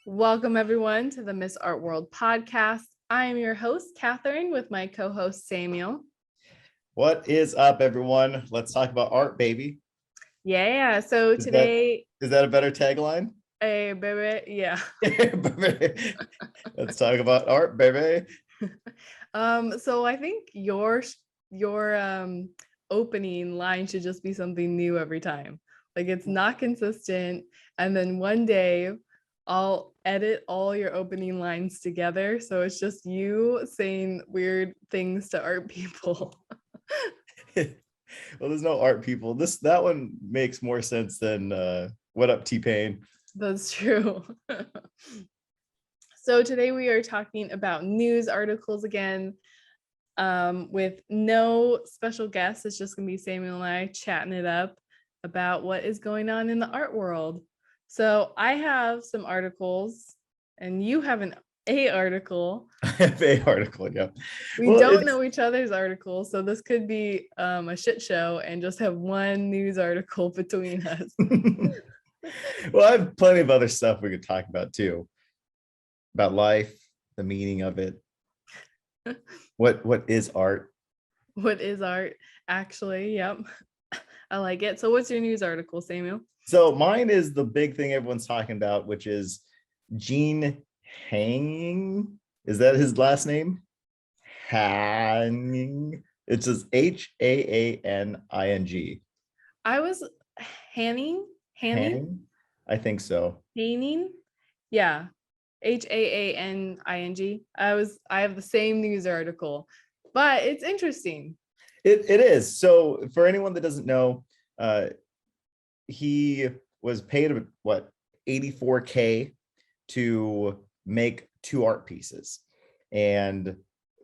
Welcome, everyone, to the Miss Art World podcast. I am your host, Catherine, with my co-host, Samuel. What is up, everyone? Let's talk about art, baby. Yeah, so Is today... Is that a better tagline? Hey, baby, yeah. Let's talk about art, baby. So I think your opening line should just be something new every time. Like, it's not consistent, and then one day I'll edit all your opening lines together, so it's just you saying weird things to art people. Well, there's no art people. That one makes more sense than what up, T-Pain. That's true. So today we are talking about news articles again, with no special guests. It's just gonna be Samuel and I chatting it up about what is going on in the art world. So I have some articles and you have an A article. A article, yeah. We don't know each other's articles, so this could be a shit show and just have one news article between us. Well, I have plenty of other stuff we could talk about too. About life, the meaning of it. What is art? What is art? Actually, yep. I like it. So what's your news article, Samuel? So mine is the big thing everyone's talking about, which is Gene Haaning. Is that his last name? Haaning. It says Haaning. I was Haaning. I think so. Haaning. Yeah. Haaning. I have the same news article, but it's interesting. It is. So for anyone that doesn't know, he was paid what, $84K to make 2 art pieces, and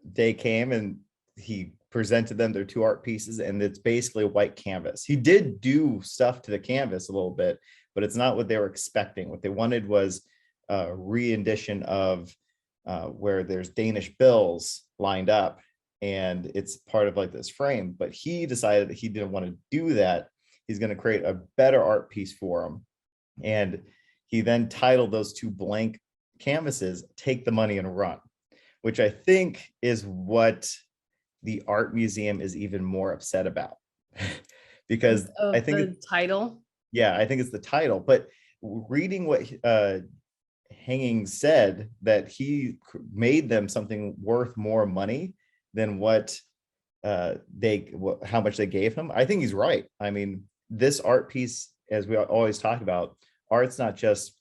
they came and he presented them their 2 art pieces, and it's basically a white canvas. He did do stuff to the canvas a little bit, but it's not what they were expecting. What they wanted was a rendition of where there's Danish bills lined up, and it's part of like this frame, but he decided that he didn't want to do that. He's going to create a better art piece for him. And he then titled those 2 blank canvases, "Take the Money and Run," which I think is what the art museum is even more upset about. Because I think the title. Yeah, I think it's the title. But reading what Haaning said, that he made them something worth more money than what how much they gave him. I think he's right. I mean, this art piece, as we always talk about, art's not just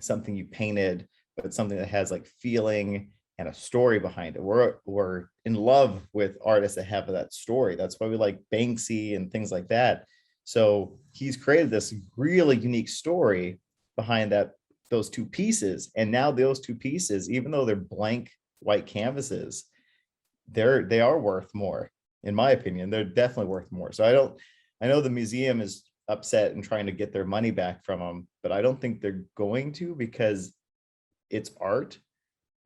something you painted, but it's something that has like feeling and a story behind it. We're in love with artists that have that story. That's why we like Banksy and things like that. So he's created this really unique story behind those 2 pieces. And now those 2 pieces, even though they're blank white canvases, they are worth more. In my opinion, they're definitely worth more. So I know the museum is upset and trying to get their money back from them, but I don't think they're going to, because it's art,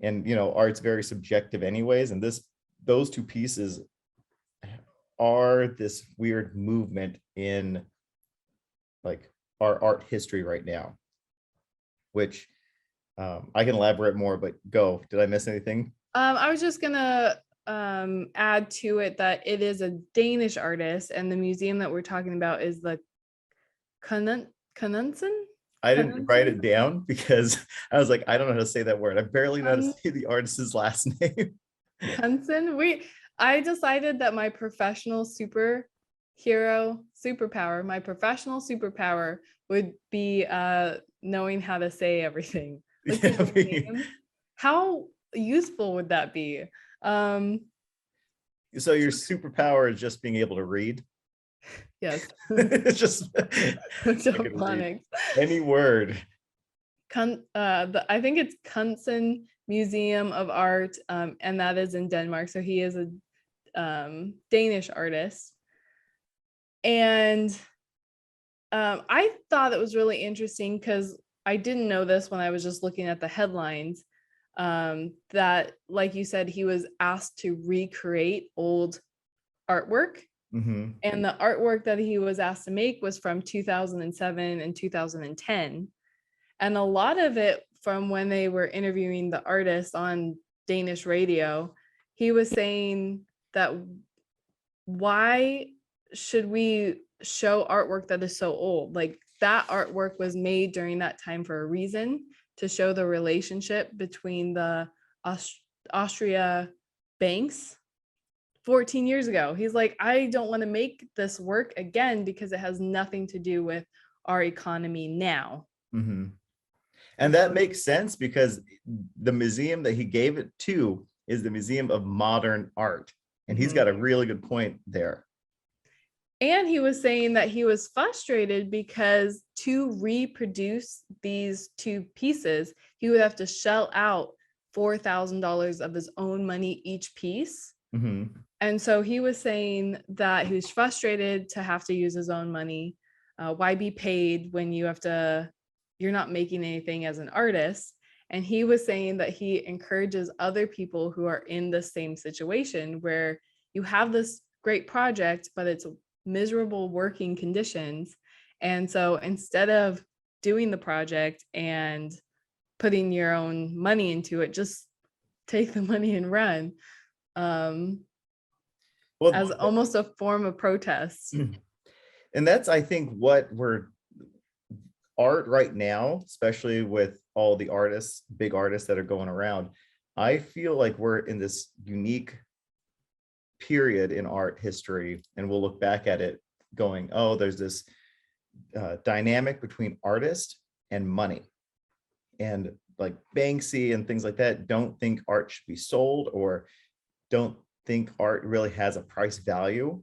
and art's very subjective anyways. And those 2 pieces are this weird movement in like our art history right now, which I can elaborate more, but go. Did I miss anything? I was just gonna add to it that it is a Danish artist, and the museum that we're talking about is the Knudsen. I didn't write it down because I was like, I don't know how to say that word. I barely know how to say the artist's last name. I decided that my professional superpower would be knowing how to say everything. Like, how useful would that be? So your superpower is just being able to read? Yes. It's just any word. I think it's Knudsen Museum of Art, and that is in Denmark. So he is a Danish artist. And I thought it was really interesting because I didn't know this when I was just looking at the headlines, that, like you said, he was asked to recreate old artwork. Mm-hmm. And the artwork that he was asked to make was from 2007 and 2010. And a lot of it from when they were interviewing the artist on Danish radio, he was saying that why should we show artwork that is so old? Like that artwork was made during that time for a reason, to show the relationship between the Austria banks 14 years ago. He's like, I don't want to make this work again because it has nothing to do with our economy now. Mhm. And that makes sense because the museum that he gave it to is the Museum of Modern Art. And he's got a really good point there. And he was saying that he was frustrated because to reproduce these two pieces, he would have to shell out $4,000 of his own money each piece. Mhm. And so he was saying that he was frustrated to have to use his own money. Why be paid when you're not making anything as an artist? And he was saying that he encourages other people who are in the same situation where you have this great project, but it's miserable working conditions. And so instead of doing the project and putting your own money into it, just take the money and run. Well, As almost a form of protest. and that's, I think, what art right now, especially with all the artists, big artists that are going around, I feel like we're in this unique period in art history, and we'll look back at it going, oh, there's this dynamic between artist and money. And like Banksy and things like that don't think art should be sold, or don't think art really has a price value.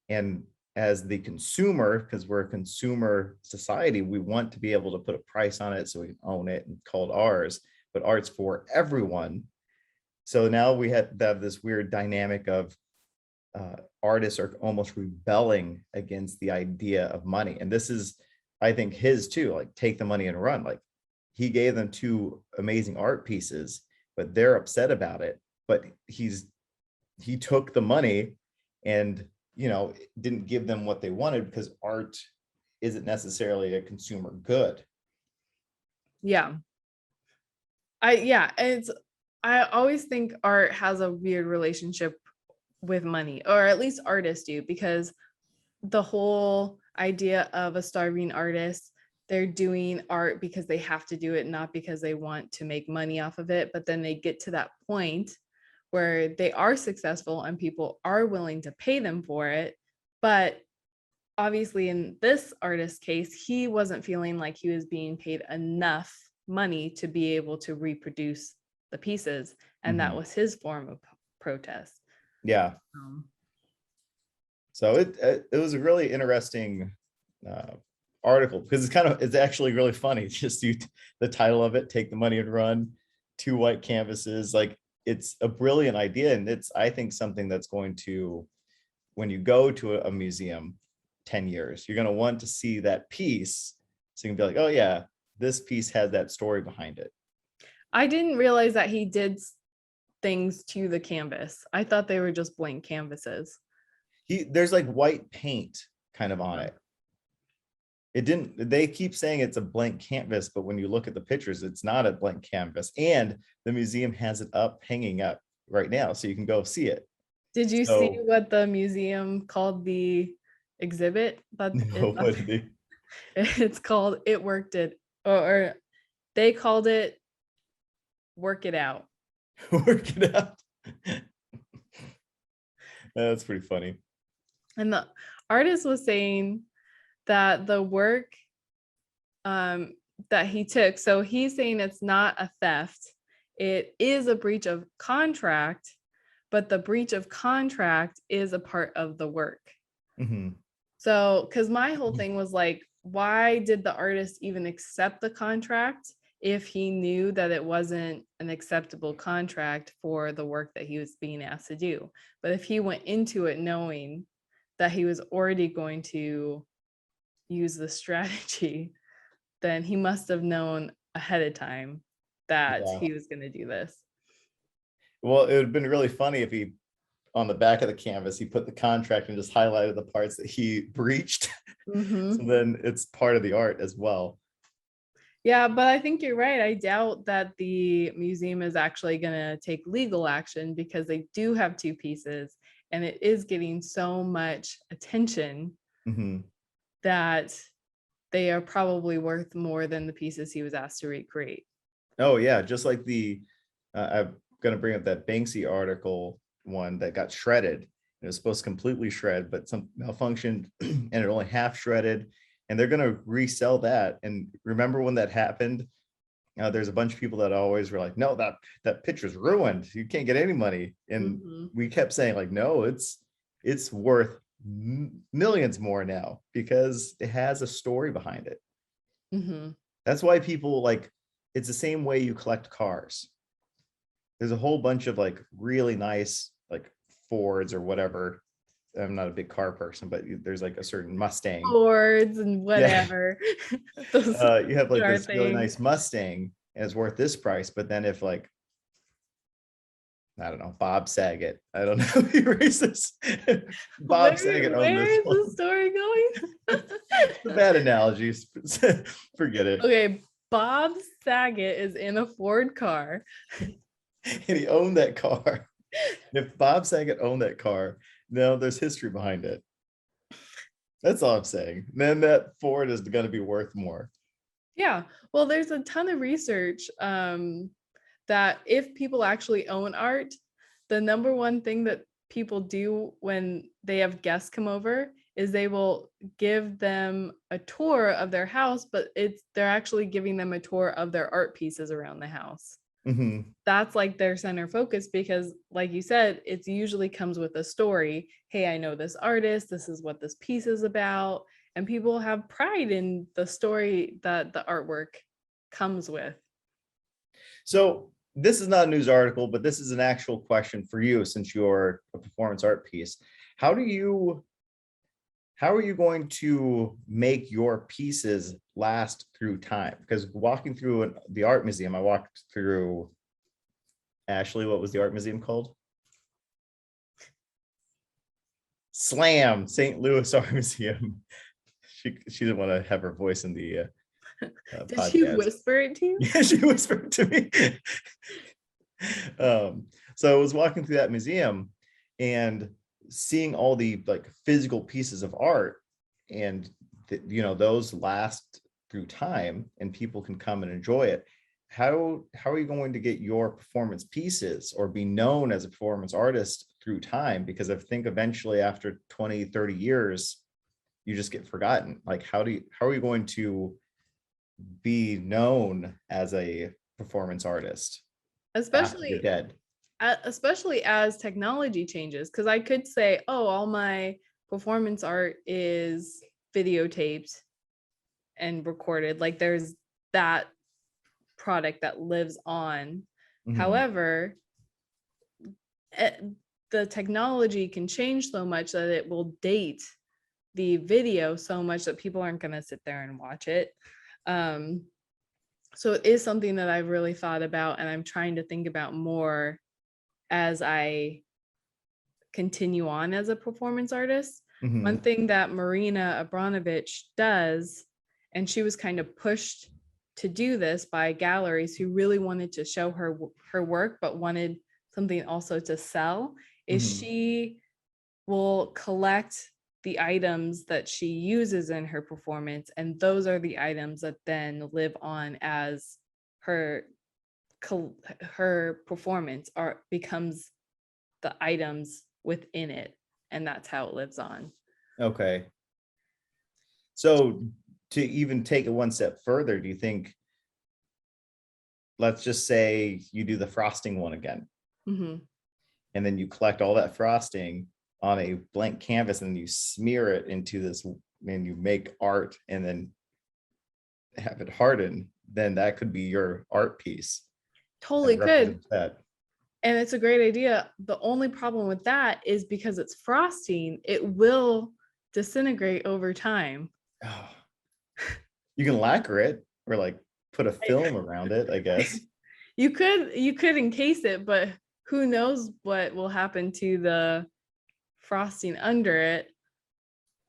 And as the consumer, because we're a consumer society, we want to be able to put a price on it so we can own it and call it ours, but art's for everyone. So now we have this weird dynamic of artists are almost rebelling against the idea of money. And this is, I think, his too, like take the money and run. Like he gave them two amazing art pieces, but they're upset about it. But he took the money and, didn't give them what they wanted, because art isn't necessarily a consumer good. Yeah. I always think art has a weird relationship with money, or at least artists do, because the whole idea of a starving artist, they're doing art because they have to do it, not because they want to make money off of it. But then they get to that point where they are successful and people are willing to pay them for it. But obviously in this artist's case, he wasn't feeling like he was being paid enough money to be able to reproduce the pieces. And that was his form of protest. Yeah. So it was a really interesting article, because it's actually really funny. Just the title of it, "Take the Money and Run," two white canvases. Like, it's a brilliant idea, and it's, I think, something that's going to, when you go to a museum 10 years, you're going to want to see that piece, so you can be like, oh yeah, this piece has that story behind it. I didn't realize that he did things to the canvas. I thought they were just blank canvases. There's like white paint kind of on it. They keep saying it's a blank canvas, but when you look at the pictures, it's not a blank canvas. And the museum has it up, hanging up right now, so you can go see it. Did you see what the museum called the exhibit? It's called "It Worked It," or they called it "Work It Out." Work it out. That's pretty funny. And the artist was saying that the work that he took, so he's saying it's not a theft, it is a breach of contract, but the breach of contract is a part of the work. So, because my whole thing was like, why did the artist even accept the contract if he knew that it wasn't an acceptable contract for the work that he was being asked to do? But if he went into it knowing that he was already going to use the strategy, then he must have known ahead of time that he was going to do this. Well, it would have been really funny if he, on the back of the canvas, he put the contract and just highlighted the parts that he breached. So then it's part of the art as well. Yeah, but I think you're right. I doubt that the museum is actually going to take legal action because they do have two pieces and it is getting so much attention Hmm. that they are probably worth more than the pieces he was asked to recreate. Oh yeah, just like I'm gonna bring up that Banksy article one that got shredded. It was supposed to completely shred, but some malfunctioned and it only half shredded. And they're gonna resell that. And remember when that happened? There's a bunch of people that always were like, "No, that picture's ruined. You can't get any money." And Mhm, we kept saying, like, "No, it's worth millions more now because it has a story behind it." mhm. That's why people like it's the same way you collect cars. There's a whole bunch of like really nice like Fords or whatever. I'm not a big car person, but there's like a certain Mustang. Boards and Yeah. whatever. Those You have like are this really things. nice Mustang and it's worth this price. But then if like, I don't know, Bob Saget, I don't know, erase this. Bob Saget owned Where this is the one. story going? The bad analogies. Forget it. Okay, Bob Saget is in a Ford car. And he owned that car. If Bob Saget owned that car, no, there's history behind it. That's all I'm saying. Then that Ford is going to be worth more. Yeah. Well, there's a ton of research that if people actually own art, the number one thing that people do when they have guests come over is they will give them a tour of their house, but they're actually giving them a tour of their art pieces around the house. Hmm. That's like their center focus because like you said, it usually comes with a story. Hey, I know this artist, this is what this piece is about, and people have pride in the story that the artwork comes with. So this is not a news article, but this is an actual question for you since you're a performance art piece. How do you how are you going to make your pieces last through time? Because walking through the art museum, I walked through Ashley, what was the art museum called? Slam, St. Louis Art Museum. She didn't want to have her voice in the Did she podcast. whisper it to you? Yeah, she whispered to me. So I was walking through that museum and seeing all the like physical pieces of art, and those last through time, and people can come and enjoy it. How are you going to get your performance pieces or be known as a performance artist through time? Because I think eventually after 20, 30 years, you just get forgotten. Like how are you going to be known as a performance artist after you're Especially dead? especially as technology changes, because I could say, oh, all my performance art is videotaped and recorded. Like there's that product that lives on. Mhm. However, eh, the technology can change so much that it will date the video so much that people aren't going to sit there and watch it. Um, so it is something that I've really thought about and I'm trying to think about more as I continue on as a performance artist. One Mhm. thing that Marina Abranovich does, and she was kind of pushed to do this by galleries who really wanted to show her work, but wanted something also to sell, is Mhm. she will collect the items that she uses in her performance, and those are the items that then live on as her her performance art becomes the items within it, and that's how it lives on. Okay. So to even take it one step further, do you think, let's just say you do the frosting one again, Mm-hmm. and then you collect all that frosting on a blank canvas and you smear it into this, and you make art and then have it harden, then that could be your art piece Totally that could. represents that. And it's a great idea. The only problem with that is because it's frosting, it will disintegrate over time. Oh, you can lacquer it or like put a film around it, I guess. You could encase it, but who knows what will happen to the frosting under it.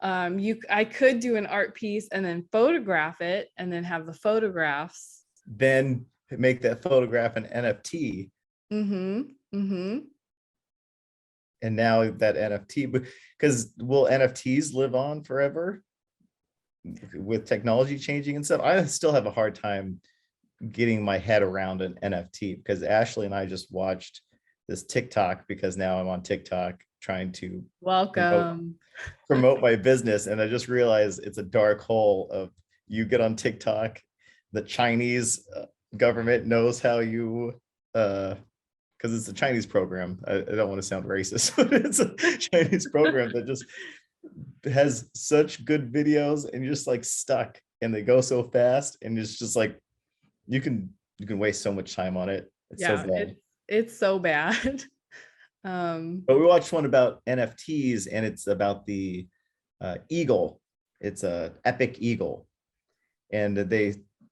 I could do an art piece and then photograph it and then have the photographs. Then make that photograph an NFT. Mm-hmm. And now that NFT, because will NFTs live on forever with technology changing and stuff? I still have a hard time getting my head around an NFT, because Ashley and I just watched this TikTok, because now I'm on TikTok trying to Welcome. promote my business. And I just realized it's a dark hole of, you get on TikTok, the Chinese government knows how you, because it's a Chinese program. I don't want to sound racist, but it's a Chinese program that just has such good videos, and you're just like stuck, and they go so fast, and it's just like, you can waste so much time on it. It's so Yeah, bad. it's so bad. But we watched one about NFTs, and it's about the eagle. It's a epic eagle, and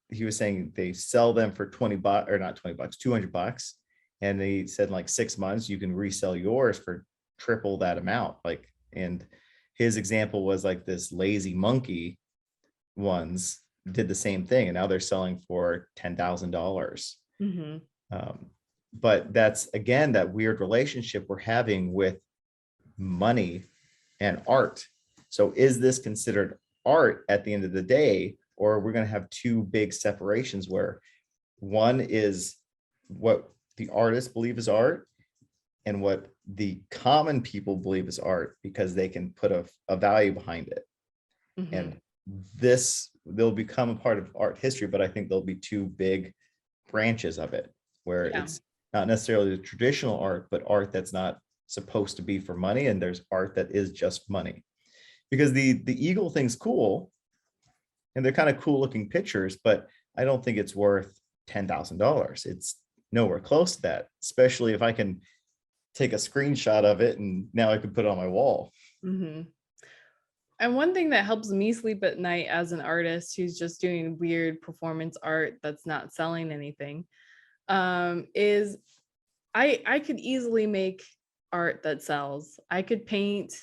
he was saying they sell them for 20 bucks, or not 20 bucks, $200, and they said in like 6 months you can resell yours for triple that amount. Like, and his example was like this lazy monkey ones did the same thing, and now they're selling for $10,000. Mhm. But that's again that weird relationship we're having with money and art. So is this considered art at the end of the day, or we're going to have two big separations where one is what the artists believe is art and what the common people believe is art, because they can put a value behind it. Mhm. And this, they'll become a part of art history, but I think there'll be two big branches of it, where Yeah. it's not necessarily the traditional art, but art that's not supposed to be for money, and there's art that is just money. Because the eagle thing's cool, and they're kind of cool looking pictures, but I don't think it's worth $10,000. It's nowhere close to that, especially if I can take a screenshot of it and now I can put it on my wall. Mhm. And one thing that helps me sleep at night as an artist who's just doing weird performance art that's not selling anything, is I could easily make art that sells. I could paint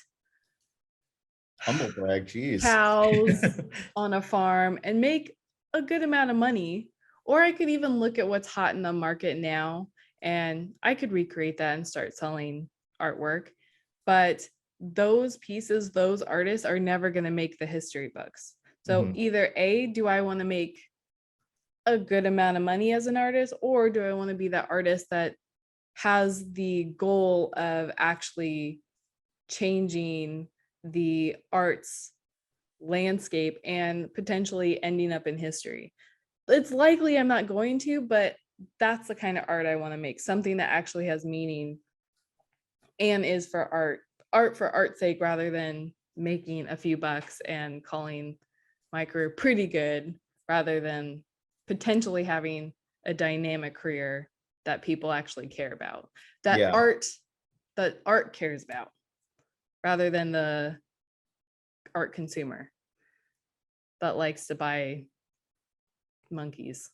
Humble brag, geez. cows on a farm and make a good amount of money. Or I could even look at what's hot in the market now and I could recreate that and start selling artwork. But those pieces, those artists are never going to make the history books. So Mhm. either A, do I want to make a good amount of money as an artist, or do I want to be that artist that has the goal of actually changing the arts landscape and potentially ending up in history? It's likely I'm not going to, but that's the kind of art I want to make, something that actually has meaning and is for art for art's sake, rather than making a few bucks and calling my career pretty good, rather than potentially having a dynamic career that people actually care about, that Yeah. art cares about, rather than the art consumer that likes to buy monkeys.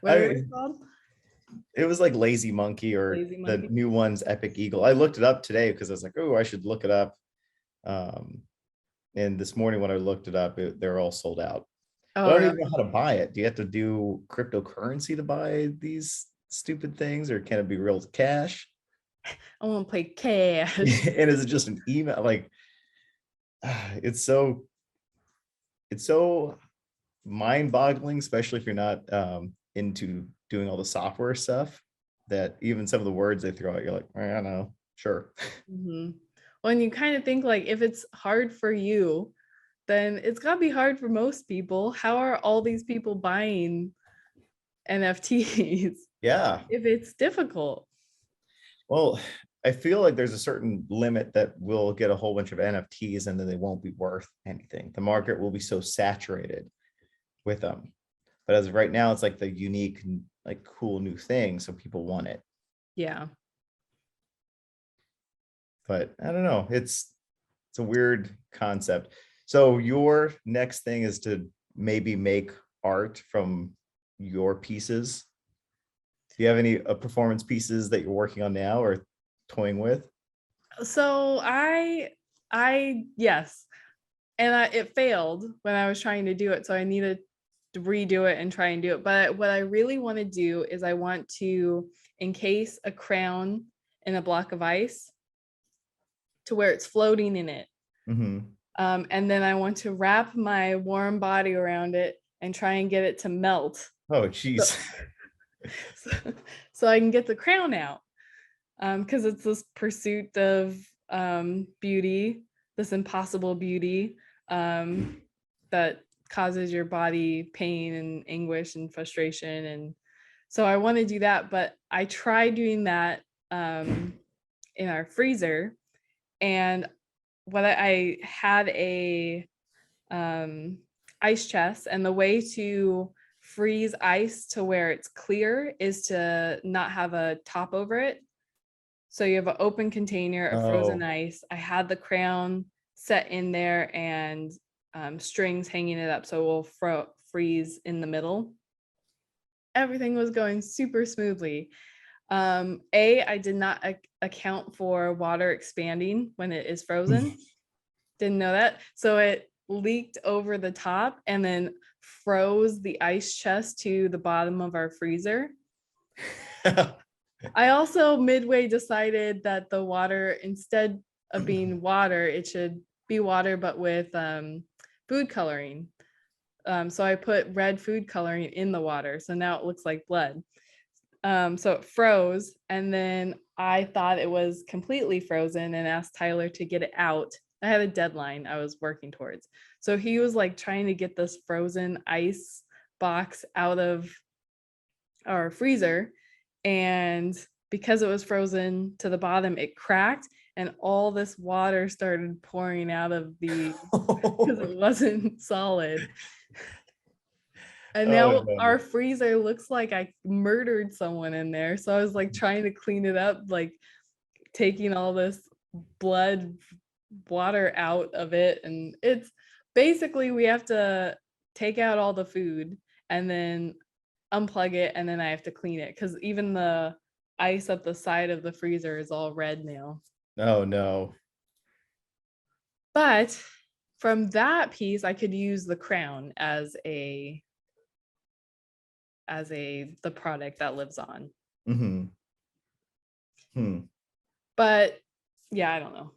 What are they called? It was like Lazy Monkey, or Lazy the monkey. new one's Epic Eagle. I looked it up today because I was like, oh, I should look it up. And this morning when I looked it up, they're all sold out. But Oh, I don't really? even know how to buy it. Do you have to do cryptocurrency to buy these stupid things, or can it be real cash? I want to play cash. And is it just an email? Like, it's so mind-boggling, especially if you're not into doing all the software stuff, that even some of the words they throw out, you're like, I don't know, sure. Mhm. Well, and you kind of think like, if it's hard for you, then it's got to be hard for most people. How are all these people buying NFTs Yeah. if it's difficult? Well, I feel like there's a certain limit that we'll get a whole bunch of NFTs and then they won't be worth anything. The market will be so saturated with them. But as of right now, it's like the unique, like cool new thing. So people want it. Yeah. But I don't know. It's a weird concept. So your next thing is to maybe make art from your pieces. Do you have any performance pieces that you're working on now or toying with? So I Yes. And it failed when I was trying to do it. So I needed to redo it and try and do it. But what I really want to do is I want to encase a crown in a block of ice to where it's floating in it. Mhm. And then I want to wrap my warm body around it and try and get it to melt. Oh, So, geez. so, so I can get the crown out. Because it's this pursuit of beauty, this impossible beauty that causes your body pain and anguish and frustration. And so I want to do that, but I tried doing that in our freezer, and what I had a ice chest, and the way to freeze ice to where it's clear is to not have a top over it. So you have an open container of frozen Oh, ice. I had the crown set in there and strings hanging it up so it will freeze in the middle. Everything was going super smoothly. I did not account for water expanding when it is frozen. Didn't know that. So it leaked over the top and then froze the ice chest to the bottom of our freezer. I also midway decided that the water, instead of being water, it should be water, but with food coloring. So I put red food coloring in the water. So now it looks like blood. So it froze. And then I thought it was completely frozen and asked Tyler to get it out. I had a deadline I was working towards. So he was like trying to get this frozen ice box out of our freezer, and because it was frozen to the bottom, it cracked and all this water started pouring out of the because it wasn't solid. And Oh now no. our freezer looks like I murdered someone in there. So I was like trying to clean it up, like taking all this blood water out of it. And it's basically we have to take out all the food and then unplug it, and then I have to clean it because even the ice up the side of the freezer is all red now. Oh no. But from that piece, I could use the crown as the product that lives on. Mhm. Hmm. But yeah, I don't know.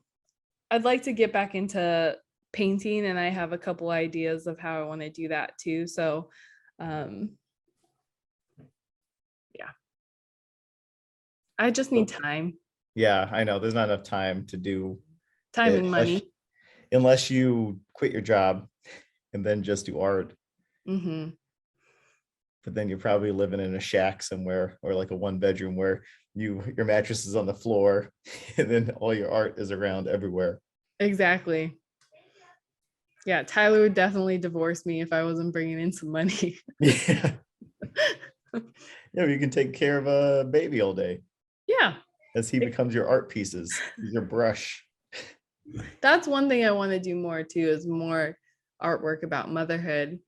I'd like to get back into painting, and I have a couple ideas of how I want to do that too. So yeah, I just need time, Yeah, I know. There's not enough time to do time it and money. unless you quit your job and then just do art. Hmm. But then you're probably living in a shack somewhere or like a one bedroom where your mattress is on the floor and then all your art is around everywhere. Exactly. Yeah, Tyler would definitely divorce me if I wasn't bringing in some money. Yeah. Yeah, you can take care of a baby all day Yeah, as he becomes your art pieces, your brush. that's one thing I want to do more too, is more artwork about motherhood.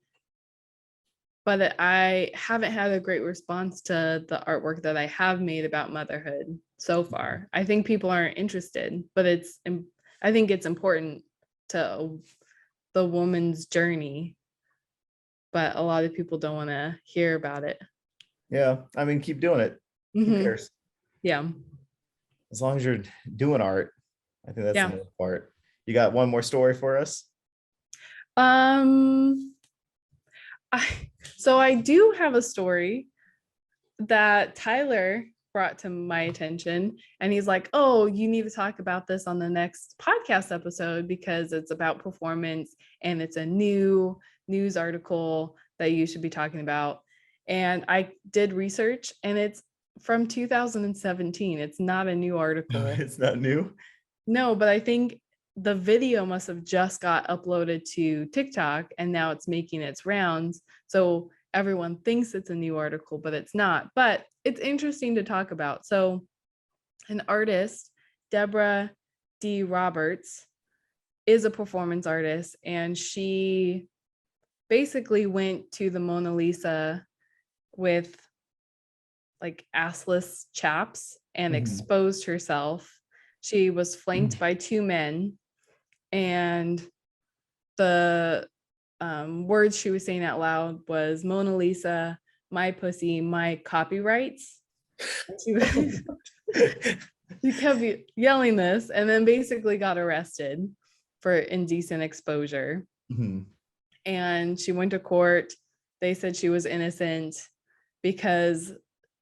But I haven't had a great response to the artwork that I have made about motherhood so far. I think people aren't interested, but I think it's important to the woman's journey, but a lot of people don't want to hear about it. Yeah, I mean, keep doing it. Who Hmm. cares? Yeah. As long as you're doing art, I think that's the Yeah. main part. You got one more story for us? Um, I, so I do have a story that Tyler brought to my attention, and he's like, "Oh, you need to talk about this on the next podcast episode because it's about performance and it's a new news article that you should be talking about." And I did research, and it's from 2017. It's not a new article. It's not new. No, but I think the video must have just got uploaded to TikTok and now it's making its rounds. So everyone thinks it's a new article, but it's not. But it's interesting to talk about. So an artist, Deborah D. Roberts, is a performance artist, and she basically went to the Mona Lisa with like assless chaps and Mhm. exposed herself. She was flanked by two men, and the words she was saying out loud was Mona Lisa, my pussy, my copyrights. And she kept yelling this, and then basically got arrested for indecent exposure. Mhm. And she went to court. They said she was innocent because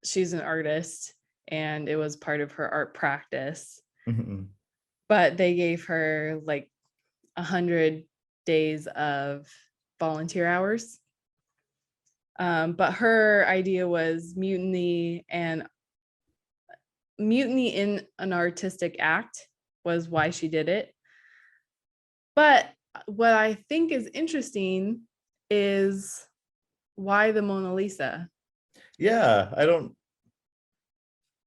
she's an artist and it was part of her art practice. Mhm. But they gave her like 100 days of volunteer hours. But her idea was mutiny, and mutiny in an artistic act was why she did it. But what I think is interesting is why the Mona Lisa? Yeah, I don't.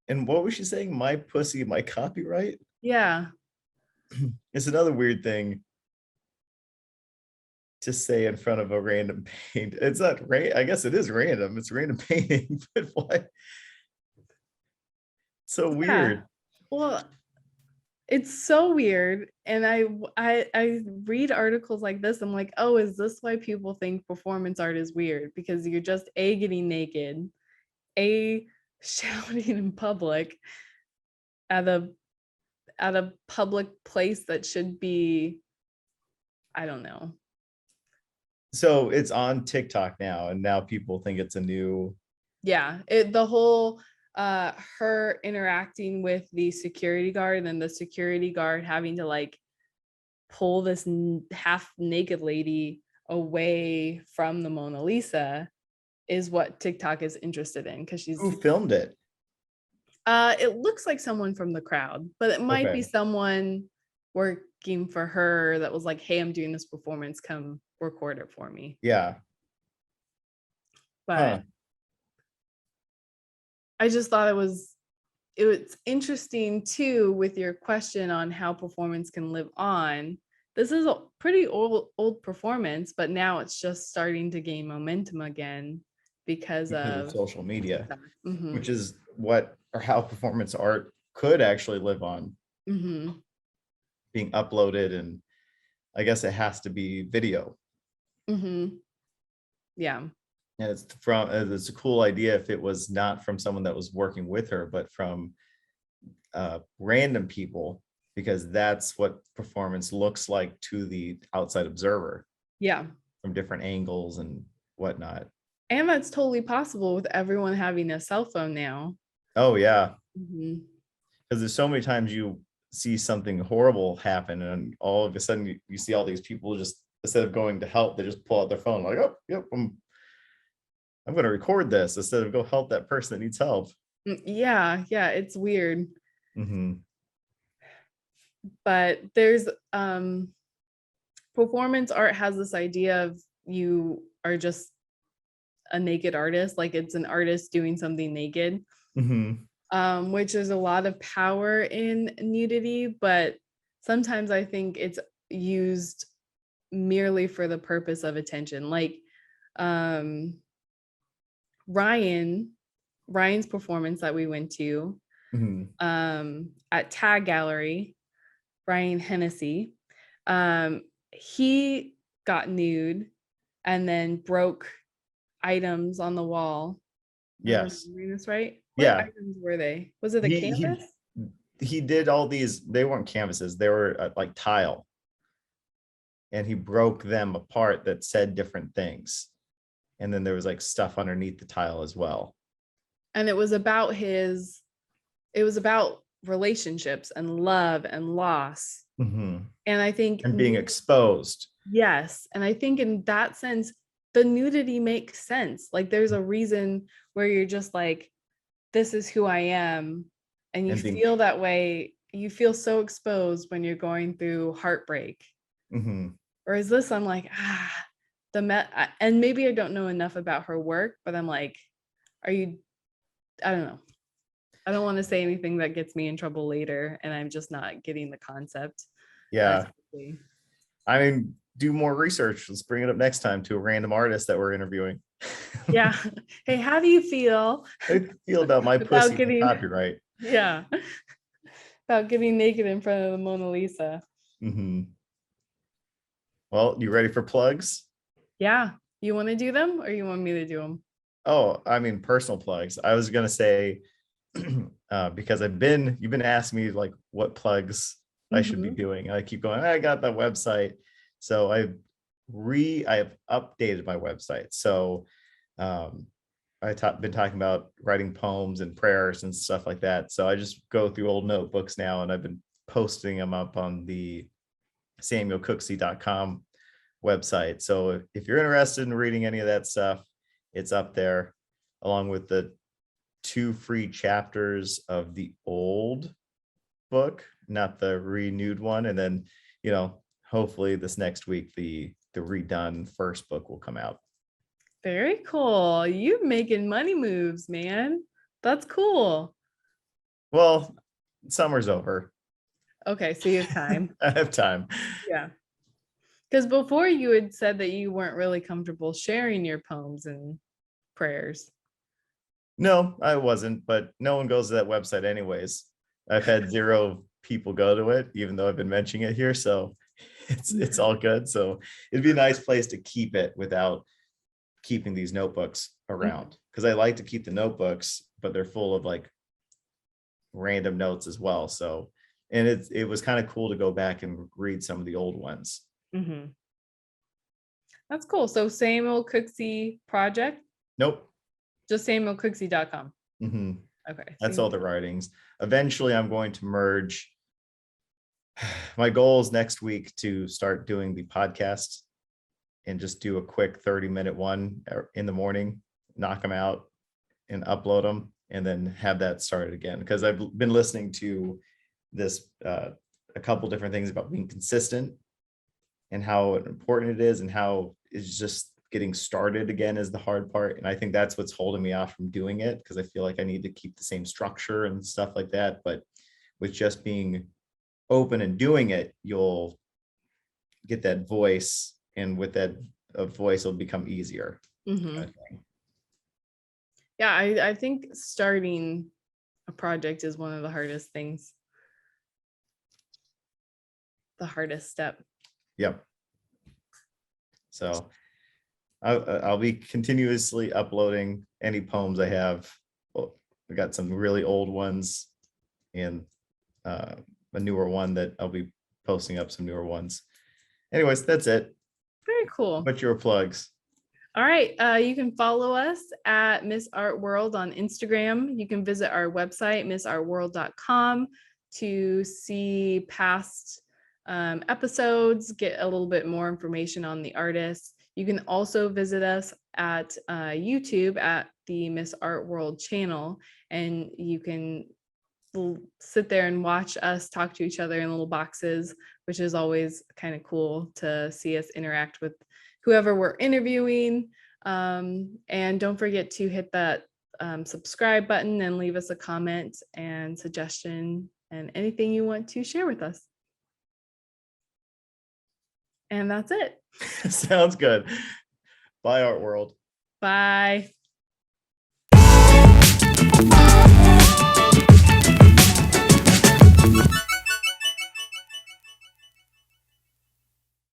And what was she saying? My pussy, my copyright? Yeah. It's another weird thing to say in front of a random paint. It's not I guess it is random. It's random painting, but why? So Yeah. weird. Well, it's so weird. And I read articles like this. I'm like, oh, is this why people think performance art is weird? Because you're just A, getting naked, A, shouting in public at a public place that should be, I don't know. So it's on TikTok now, and now people think it's a new. Yeah, the whole her interacting with the security guard and the security guard having to like pull this half naked lady away from the Mona Lisa is what TikTok is interested in, because Who she's filmed it? it looks like someone from the crowd, but it might be Okay. someone working for her that was like, hey, I'm doing this performance, come record it for me. Yeah. But Huh. I just thought it was interesting too with your question on how performance can live on. This is a pretty old performance, but now it's just starting to gain momentum again because Because of of social media, TikTok. Mm-hmm. which is what or how performance art could actually live on, Mm-hmm. being uploaded, and I guess it has to be video. Mm-hmm. Yeah. And it's a cool idea if it was not from someone that was working with her, but from random people, because that's what performance looks like to the outside observer Yeah. from different angles and whatnot. And that's totally possible with everyone having a cell phone now. Oh yeah, Mm-hmm. because there's so many times you see something horrible happen, and all of a sudden you see all these people just, instead of going to help, they just pull out their phone like, oh yep, I'm going to record this instead of go help that person that needs help. Yeah, yeah, it's weird. Mm-hmm. But there's performance art has this idea of you are just a naked artist, like it's an artist doing something naked, Mm-hmm. which is a lot of power in nudity, but sometimes I think it's used merely for the purpose of attention. Like um, Ryan's performance that we went to Mm-hmm. at Tag Gallery, Ryan Hennessy, he got nude and then broke items on the wall. Am I Yes. reading this right? What Yeah. items were they? Was it a he canvas? he he did all these. They weren't canvases, they were like tile, and he broke them apart that said different things, and then there was like stuff underneath the tile as well. And it was about relationships and love and loss. Mm-hmm. And I think And being exposed. yes. And I think in that sense, the nudity makes sense. Like there's a reason where you're just like, this is who I am. And you And being. feel that way. You feel so exposed when you're going through heartbreak. Mm-hmm. Whereas this, I'm like, and maybe I don't know enough about her work, but I'm like, are you, I don't know. I don't want to say anything that gets me in trouble later, and I'm just not getting the concept as Yeah, quickly. I mean, do more research. Let's bring it up next time to a random artist that we're interviewing. Yeah. Hey, how do you feel I feel about my about pussy and getting, copyright. yeah, about getting naked in front of the Mona Lisa? Mm-hmm. Well, you ready for plugs? Yeah. You want to do them or you want me to do them? Oh, I mean, personal plugs. I was gonna say, because you've been asking me like what plugs I should be Mhm. doing. I keep going, I got that website. So I have updated my website. So um been talking about writing poems and prayers and stuff like that. So I just go through old notebooks now, and I've been posting them up on the samuelcooksey.com website. So if you're interested in reading any of that stuff, it's up there, along with the 2 free chapters of the old book, not the renewed one. And then, hopefully this next week, the redone first book will come out. Very cool. You making money moves, man. That's cool. Well, summer's over. Okay, so you have time. I have time. Yeah. Because before you had said that you weren't really comfortable sharing your poems and prayers. No, I wasn't, but no one goes to that website anyways. I've had 0 people go to it, even though I've been mentioning it here. So it's all good. So it'd be a nice place to keep it without keeping these notebooks around, because I like to keep the notebooks, but they're full of like random notes as well. So, and it was kind of cool to go back and read some of the old ones. Mm-hmm. That's cool. So Samuel Cooksey project, Nope. just samuelcooksey.com. Mm-hmm. Okay. That's all the writings. Eventually, I'm going to merge. My goal is next week to start doing the podcast and just do a quick 30-minute one in the morning, knock them out and upload them, and then have that started again. Because I've been listening to this, a couple different things about being consistent and how important it is, and how it's just getting started again is the hard part. And I think that's what's holding me off from doing it, because I feel like I need to keep the same structure and stuff like that. But with just being open and doing it, you'll get that voice, and with that voice, it'll become easier. Mm-hmm. Kind of thing. Yeah, I think starting a project is one of the hardest things. The hardest step. Yep. So I'll be continuously uploading any poems I have. Well, I got some really old ones, and a newer one that I'll be posting up some newer ones. Anyways, that's it. Very cool. What's your plugs? All right. You can follow us at Miss Art World on Instagram. You can visit our website, missartworld.com, to see past episodes, get a little bit more information on the artists. You can also visit us at YouTube at the Miss Art World channel, and you can sit there and watch us talk to each other in little boxes, which is always kind of cool to see us interact with whoever we're interviewing. And don't forget to hit that subscribe button and leave us a comment and suggestion and anything you want to share with us. And that's it. Sounds good. Bye, Art World. Bye.